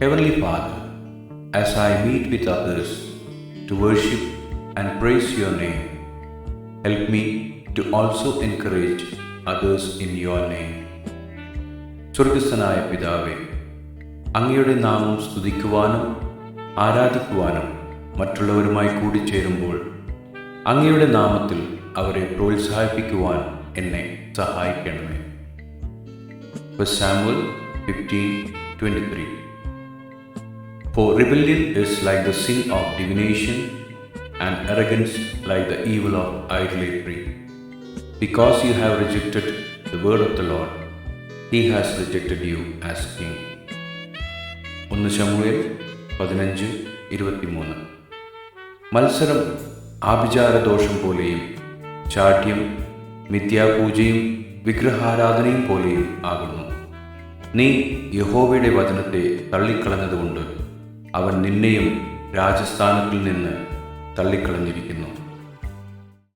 Heavenly Father, as I meet with others to worship and praise your name, help me to also encourage others in your name. സ്വർഗസ്ഥനായ പിതാവേ, അങ്ങയുടെ നാമം സ്തുതിക്കുവാനും ആരാധിക്കുവാനും മറ്റുള്ളവരുമായി കൂടിച്ചേരുമ്പോൾ അങ്ങയുടെ നാമത്തിൽ അവരെ പ്രോത്സാഹിപ്പിക്കുവാൻ എന്നെ സഹായിക്കണമേ. Samuel 15:23. For rebellion is like the sin of divination, and arrogance like the evil of idolatry. Because you have rejected the word of the Lord, he has rejected you as king. 1 ശമൂവേൽ 15:23. മത്സരം ആഭിചാരദോഷം പോലെയും ചാഠ്യം മിഥ്യാപൂജയും വിഗ്രഹാരാധനയും പോലെയും ആകുന്നു. നീ യഹോവയുടെ വചനത്തെ തള്ളിക്കളഞ്ഞതുകൊണ്ട് അവൻ നിന്നെയും രാജസ്ഥാനത്തിൽ നിന്ന് തള്ളിക്കളഞ്ഞിരിക്കുന്നു.